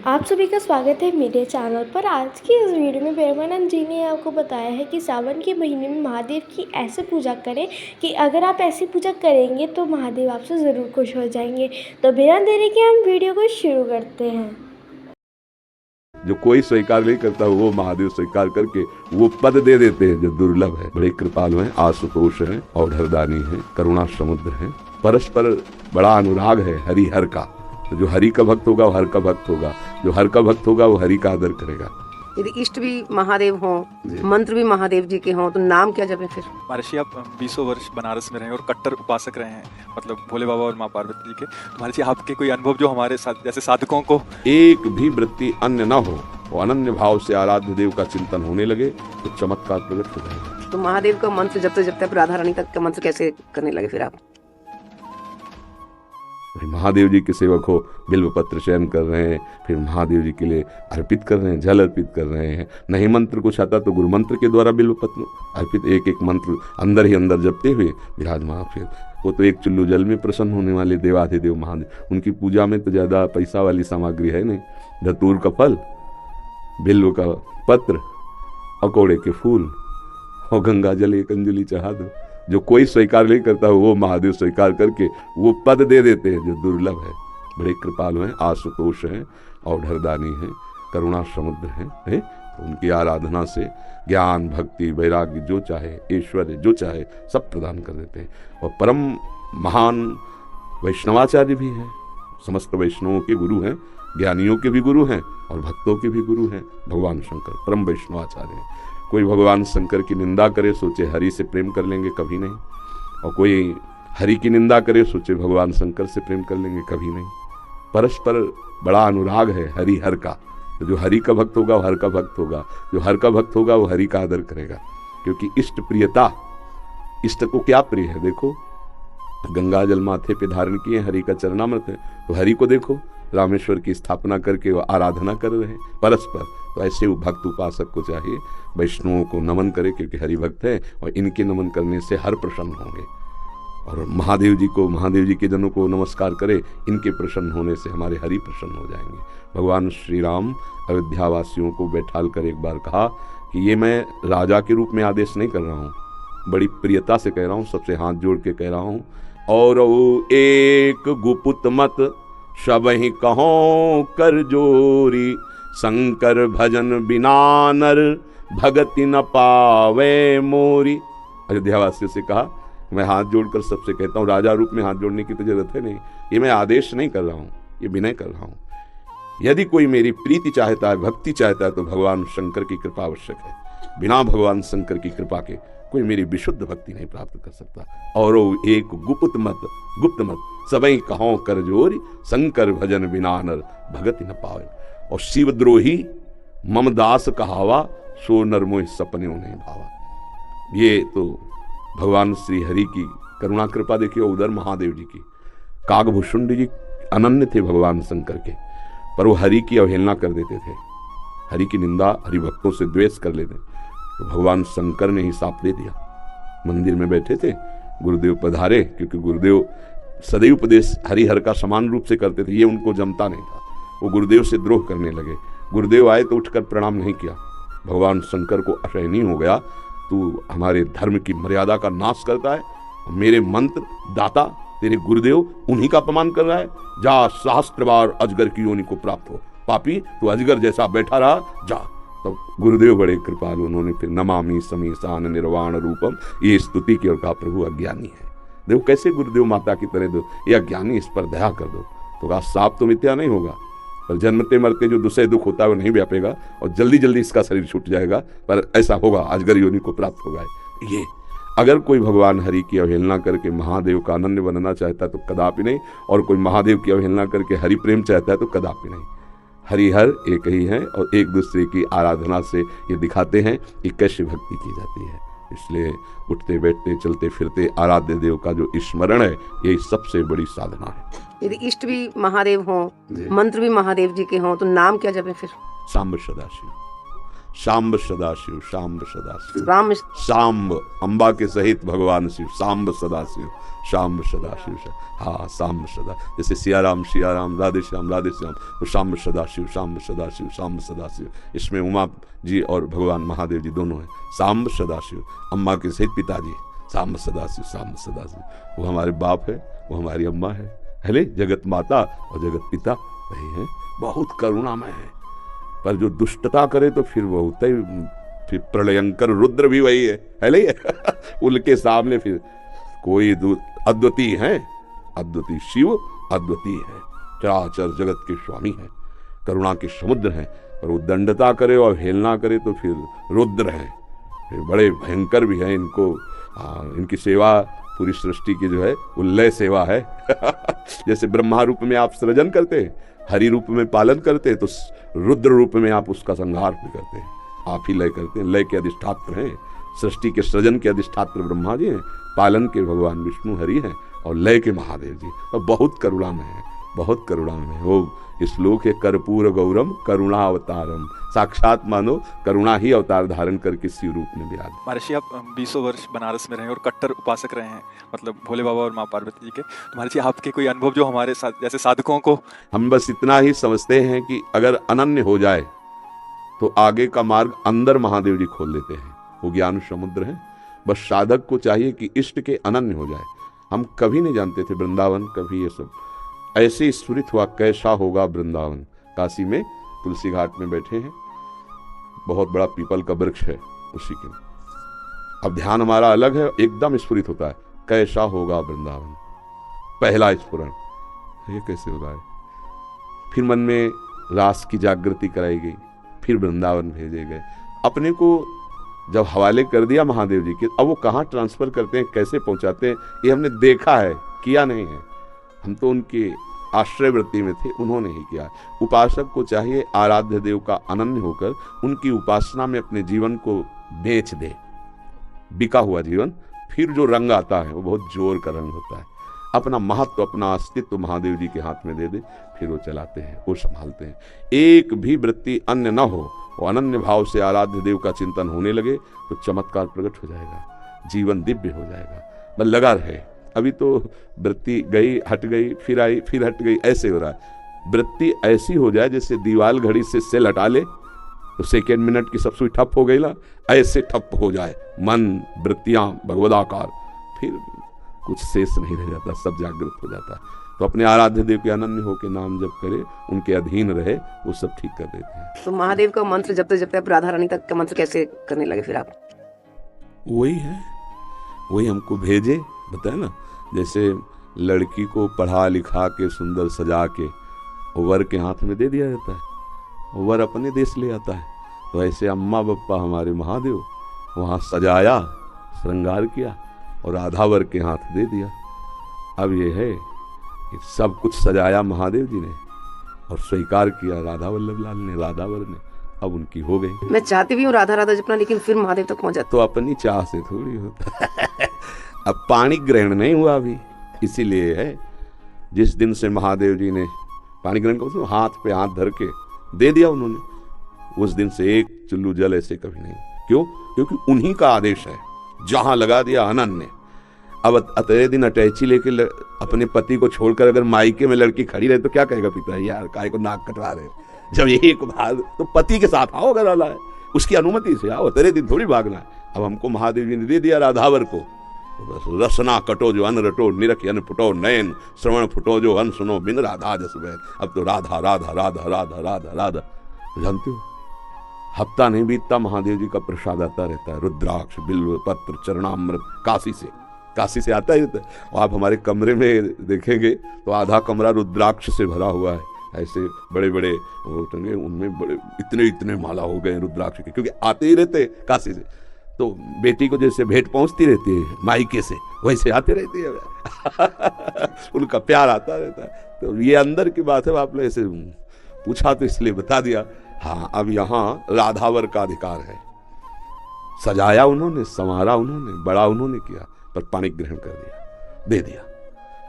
आप सभी का स्वागत है मेरे चैनल पर। आज की इस वीडियो में प्रेमानंद जी ने आपको बताया है कि सावन के महीने में महादेव की ऐसे पूजा करें कि अगर आप ऐसी पूजा करेंगे तो महादेव आपसे ज़रूर खुश हो जाएंगे। तो बिना देरी के हम वीडियो को शुरू करते हैं। जो कोई स्वीकार नहीं करता वो महादेव स्वीकार करके वो पद दे देते हैं जो दुर्लभ है। बड़े कृपालु हैं, आशुतोष हैं, औढ़रदानी हैं, करुणा समुद्र हैं। परस्पर बड़ा अनुराग है हरिहर का। तो जो हरि का भक्त होगा वो हर का भक्त होगा, जो हर का भक्त होगा वो हरि का आदर करेगा। यदि इष्ट भी महादेव हों, मंत्र भी महादेव जी के हों, तो नाम क्या जपे फिर? महर्षि आप 20 वर्ष बनारस में रहे और कट्टर उपासक रहे हैं, मतलब भोले बाबा और माँ पार्वती जी के। तो महर्षि आपके कोई अनुभव जो हमारे साथ जैसे साधकों को एक भी वृत्ति अन्य न हो, वो अनन्य भाव से आराध्य देव का चिंतन होने लगे तो चमत्कार प्रकट हो जाएगा। तो महादेव का मंत्र जपते जपते राधा रानी तक का मंत्र कैसे करने लगे फिर आप? महादेव जी के सेवक हो, बिल्व पत्र चयन कर रहे हैं, फिर महादेव जी के लिए अर्पित कर रहे हैं, जल अर्पित कर रहे हैं। नहीं मंत्र कुछ आता तो गुरु मंत्र के द्वारा बिल्व पत्र अर्पित एक एक मंत्र अंदर ही अंदर जपते हुए विराजमान। फिर वो तो एक चुल्लू जल में प्रसन्न होने वाले देवाधिदेव महादेव, उनकी पूजा में तो ज़्यादा पैसा वाली सामग्री है नहीं। धतूर का फल, बिल्व का पत्र, अकोड़े के फूल और गंगा जल एक अंजलि चढ़ा दो। जो कोई स्वीकार नहीं करता वो महादेव स्वीकार करके वो पद दे देते हैं जो दुर्लभ है। बड़े कृपालु हैं, आशुतोष हैं, औढ़रदानी हैं, करुणा समुद्र हैं। तो उनकी आराधना से ज्ञान, भक्ति, वैराग्य जो चाहे, ऐश्वर्य जो चाहे सब प्रदान कर देते हैं। और परम महान वैष्णवाचार्य भी हैं, समस्त वैष्णवों के गुरु हैं, ज्ञानियों के भी गुरु हैं और भक्तों के भी गुरु हैं। भगवान शंकर परम वैष्णवाचार्य हैं। कोई भगवान शंकर की निंदा करे सोचे हरि से प्रेम कर लेंगे, कभी नहीं। और कोई हरि की निंदा करे सोचे भगवान शंकर से प्रेम कर लेंगे, कभी नहीं। परस्पर बड़ा अनुराग है हरिहर का। तो जो हरि का भक्त होगा वो हर का भक्त होगा, जो हर का भक्त होगा वो हरि का आदर करेगा। क्योंकि इष्ट प्रियता, इष्ट को क्या प्रिय है? देखो, गंगा जल माथे पे धारण किए, हरि का चरणामृत है, तो हरि को देखो, रामेश्वर की स्थापना करके वो आराधना कर रहे हैं परस्पर। तो ऐसे वो भक्त उपासक को चाहिए वैष्णवों को नमन करे, क्योंकि हरि भक्त है और इनके नमन करने से हर प्रसन्न होंगे। और महादेव जी को, महादेव जी के जनों को नमस्कार करे, इनके प्रसन्न होने से हमारे हरि प्रसन्न हो जाएंगे। भगवान श्री राम अयोध्या वासियों को बैठाल कर एक बार कहा कि ये मैं राजा के रूप में आदेश नहीं कर रहा हूँ, बड़ी प्रियता से कह रहा हूँ, सबसे हाथ जोड़ के कह रहा हूँ। और एक गुपुत मत सब ही कहो कर जोरी, शंकर भजन बिना नर भगति न पावे मोरी। अयोध्या वासियों से कहा, मैं हाथ जोड़कर सबसे कहता हूँ, राजा रूप में हाथ जोड़ने की तो जरूरत है नहीं, ये मैं आदेश नहीं कर रहा हूँ, ये विनय कर रहा हूँ। यदि कोई मेरी प्रीति चाहता है, भक्ति चाहता है, तो भगवान शंकर की कृपा आवश्यक है। बिना भगवान शंकर की कृपा के कोई मेरी विशुद्ध भक्ति नहीं प्राप्त कर सकता। और एक गुप्त मत सबई कहो कर जोरी, शंकर भजन बिना नर भगति न पावे। और शिवद्रोही मम दास कहावा, सो नर मोह सपने नहीं भावा। ये तो भगवान श्री हरि की करुणा कृपा देखिए। उधर महादेव जी की, कागभूषुंड जी अनन्य थे भगवान शंकर के, पर वो हरि की अवहेलना कर देते थे, हरि की निंदा, हरि भक्तों से द्वेष कर लेते। तो भगवान शंकर ने ही साप दे दिया। मंदिर में बैठे थे, गुरुदेव पधारे, क्योंकि गुरुदेव सदैव उपदेश हरिहर का समान रूप से करते थे, ये उनको जमता नहीं था। वो गुरुदेव से द्रोह करने लगे। गुरुदेव आए तो उठकर प्रणाम नहीं किया। भगवान शंकर को असहनीय हो गया, तू हमारे धर्म की मर्यादा का नाश करता है, मेरे मंत्र दाता तेरे गुरुदेव उन्हीं का अपमान कर रहा है, जा सहस्त्र बार अजगर की योनि को प्राप्त हो, पापी तू अजगर जैसा बैठा रहा, जा। तो गुरुदेव बड़े कृपालु, उन्होंने फिर नमामि समीसान निर्वाण रूपम ये स्तुति की और कहा, प्रभु अज्ञानी है। देखो कैसे गुरुदेव माता की तरह दो, ये अज्ञानी, इस पर दया कर दो। तो कहा, साप तो मिथ्या नहीं होगा, पर जन्मते मरते जो दूसरे दुख होता है वो नहीं व्यापेगा और जल्दी जल्दी इसका शरीर छूट जाएगा, पर ऐसा होगा, अजगर योनि को प्राप्त होगा। ये अगर कोई भगवान हरि की अवहेलना करके महादेव का अनन्य बनना चाहता है तो कदापि नहीं, और कोई महादेव की अवहेलना करके हरि प्रेम चाहता है तो कदापि नहीं। हरिहर एक ही है और एक दूसरे की आराधना से ये दिखाते हैं कि कैसे भक्ति की जाती है। इसलिए उठते बैठते चलते फिरते आराध्य देव का जो स्मरण है, यही सबसे बड़ी साधना है। यदि इष्ट भी महादेव हों, मंत्र भी महादेव जी के हों, तो नाम क्या जपे फिर? सांब सदाशिव। शाम्ब सदाशिव, शाम्ब सदाशिव, राम शाम्ब अम्बा के सहित भगवान शिव, शाम्ब सदाशिव, शाम्ब सदाशिव। हाँ, शाम्ब सदा, जैसे सिया राम, राधे श्याम, तो शाम्ब सदाशिव, शाम्ब सदाशिव, शाम्ब सदाशिव। इसमें उमा जी और भगवान महादेव जी दोनों हैं। शाम्ब सदाशिव, अम्मा के सहित पिताजी, शाम्ब सदाशिव, शाम्ब सदाशिव। वो हमारे बाप है, वो हमारी अम्मा है जगत माता और जगत पिता वही है। बहुत करुणामय है, पर जो दुष्टता करे तो फिर वो होता ही, फिर प्रलयंकर रुद्र भी वही है ले उनके सामने फिर कोई अद्वितीय है, अद्वितीय शिव अद्वितीय है, चराचर जगत के स्वामी है, करुणा के समुद्र हैं। पर वो दंडता करे और हेलना करे तो फिर रुद्र हैं, फिर बड़े भयंकर भी हैं। इनकी सेवा पूरी सृष्टि की जो है उल्लय सेवा है जैसे ब्रह्मा रूप में आप सृजन करते हैं, हरि रूप में पालन करते हैं, तो रुद्र रूप में आप उसका संहार भी करते हैं। आप ही लय करते हैं, लय के अधिष्ठात्र हैं, सृष्टि के सृजन के अधिष्ठात्र ब्रह्मा जी हैं, पालन के भगवान विष्णु हरि हैं और लय के महादेव जी। और बहुत करुणामय है, बहुत करुणामय है। वो श्लोक है, कर्पूर गौरम करुणा अवतारम, साक्षात मानो करुणा ही अवतार धारण करके शिव रूप में विराज। महर्षि आप 20 वर्ष बनारस में रहे और कट्टर उपासक रहे हैं, मतलब भोले बाबा और माँ पार्वती जी के। तो महर्षि आपके कोई अनुभव जो हमारे साथ जैसे साधकों को, हम बस इतना ही समझते हैं कि अगर अनन्य हो जाए तो आगे का मार्ग अंदर महादेव जी खोल देते हैं। वो ज्ञान समुद्र है, बस साधक को चाहिए कि इष्ट के अनन्य हो जाए। हम कभी नहीं जानते थे वृंदावन, कभी ये सब ऐसे स्फुरित हुआ कैसा होगा वृंदावन। काशी में तुलसी घाट में बैठे हैं, बहुत बड़ा पीपल का वृक्ष है उसी के, अब ध्यान हमारा अलग है, एकदम स्फुरित होता है कैसा होगा वृंदावन, पहला स्फुरण, ये कैसे होगा है। फिर मन में रास की जागृति कराई गई, फिर वृंदावन भेजे गए। अपने को जब हवाले कर दिया महादेव जी के, अब वो कहाँ ट्रांसफर करते हैं, कैसे पहुंचाते हैं, ये हमने देखा है, किया नहीं है। हम तो उनके आश्रय वृत्ति में थे, उन्होंने ही किया। उपासक को चाहिए आराध्य देव का अनन्य होकर उनकी उपासना में अपने जीवन को बेच दे, बिका हुआ जीवन। फिर जो रंग आता है वो बहुत जोर का रंग होता है। अपना महत्व, अपना अस्तित्व महादेव जी के हाथ में दे दे, फिर वो चलाते हैं, वो संभालते हैं। एक भी वृत्ति अन्य न हो, वो अनन्य भाव से आराध्य देव का चिंतन होने लगे तो चमत्कार प्रकट हो जाएगा, जीवन दिव्य हो जाएगा। बस लगा रहे, अभी तो वृत्ति गई हट गई, फिर आई फिर हट गई, ऐसे हो रहा है। वृत्ति ऐसी हो जाए जैसे दीवाल घड़ी से सेल हटा ले तो सेकेंड मिनट की सब सुई ठप हो गई ना, ऐसे ठप हो जाए मन, वृत्तियां भगवदाकार, फिर कुछ शेष नहीं रह जाता, सब जागृत हो जाता। तो अपने आराध्य देव के अनन्य होकर नाम जप करे, उनके अधीन रहे, वो सब ठीक कर देते हैं। तो महादेव का मंत्र जपते जपते आप राधा रानी तक का मंत्र कैसे करने लगे फिर आप? वही है, वही हमको भेजे, बताए ना, जैसे लड़की को पढ़ा लिखा के सुंदर सजा के वर के हाथ में दे दिया जाता है, वर अपने देश ले आता है। तो ऐसे अम्मा बप्पा हमारे महादेव वहाँ सजाया, श्रृंगार किया और राधावर के हाथ दे दिया। अब ये है कि सब कुछ सजाया महादेव जी ने और स्वीकार किया राधा वल्लभ लाल ने, राधावर ने, अब उनकी हो गई। मैं चाहती भी हूँ राधा राधा जपना, लेकिन फिर महादेव तक पहुँच जाता। तो अपनी चाह से थोड़ी होता है अब पानी ग्रहण नहीं हुआ अभी, इसीलिए है जिस दिन से महादेव जी ने पानी ग्रहण कर हाथ पे हाथ धर के दे दिया उन्होंने, उस दिन से एक चुल्लू जल ऐसे कभी नहीं। क्यों? क्योंकि उन्हीं का आदेश है, जहां लगा दिया अनन्य। अब अतरे दिन अटैची लेके अपने पति को छोड़कर अगर मायके में लड़की खड़ी रहे तो क्या कहेगा पिता, यार काय को नाक कटवा रहे। जब एक भाग तो पति के साथ आओ, अगर वाला है उसकी अनुमति से आओ, तेरे दिन थोड़ी भागना है। अब हमको महादेव जी ने दे दिया राधावर को, तो बस रसना कटो जो अन रटो, निरख अन फुटो नयन, श्रवण फुटो जो अन सुनो, बिन राधा जस बैन। अब तो राधा राधा राधा राधा राधा राधा, जानते हो हफ्ता नहीं बीतता महादेव जी का प्रसाद आता रहता है, रुद्राक्ष, बिल्व पत्र, चरणामृत, काशी से आता है। और आप हमारे कमरे में देखेंगे तो आधा कमरा रुद्राक्ष से भरा हुआ है, ऐसे बड़े बड़े टंगे, उनमें बड़े इतने इतने माला हो गए रुद्राक्ष के, क्योंकि आते ही रहते काशी से। तो बेटी को जैसे भेंट पहुंचती रहती है मायके से, वैसे आते रहती है उनका प्यार आता रहता है। तो ये अंदर की बात है, आपने ऐसे पूछा तो इसलिए बता दिया। हाँ, अब यहाँ राधावर का अधिकार है, सजाया उन्होंने, संवारा उन्होंने, बड़ा उन्होंने किया, पर पाणी ग्रहण कर दिया, दे दिया।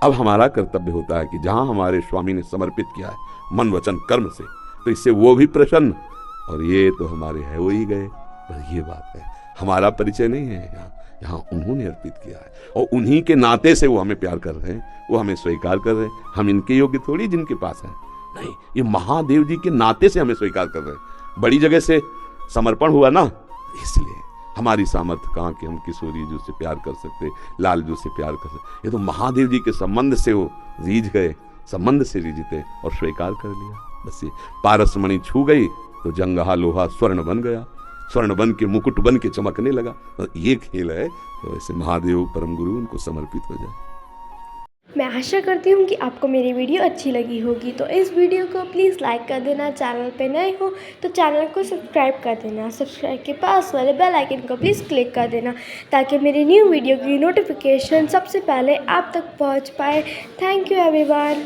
अब हमारा कर्तव्य होता है कि जहां हमारे स्वामी ने समर्पित किया है मन वचन कर्म से, तो इससे वो भी प्रसन्न और ये तो हमारे है वो ही गए। बस ये बात है, हमारा परिचय नहीं है यहाँ उन्होंने अर्पित किया है और उन्हीं के नाते से वो हमें प्यार कर रहे हैं, वो हमें स्वीकार कर रहे हैं। हम इनके योग्य थोड़ी जिनके पास है, नहीं, ये महादेव जी के नाते से हमें स्वीकार कर रहे हैं। बड़ी जगह से समर्पण हुआ ना, इसलिए हमारी सामर्थ्य कहाँ कि हम किशोरी जी से प्यार कर सकते, लाल जी से प्यार कर सकते। ये तो महादेव जी के संबंध से वो रीझ गए, संबंध से रीझते और स्वीकार कर लिया। बस ये पारसमणि छू गई तो जंगहा लोहा स्वर्ण बन गया, स्वर्ण बन के मुकुट बन के चमकने लगा। तो ये खेल है, तो ऐसे महादेव परम गुरु उनको समर्पित हो जाए। मैं आशा करती हूँ कि आपको मेरी वीडियो अच्छी लगी होगी, तो इस वीडियो को प्लीज़ लाइक कर देना। चैनल पे नए हो तो चैनल को सब्सक्राइब कर देना, सब्सक्राइब के पास वाले बेल आइकन को प्लीज़ क्लिक कर देना ताकि मेरी न्यू वीडियो की नोटिफिकेशन सबसे पहले आप तक पहुँच पाए। Thank you everyone.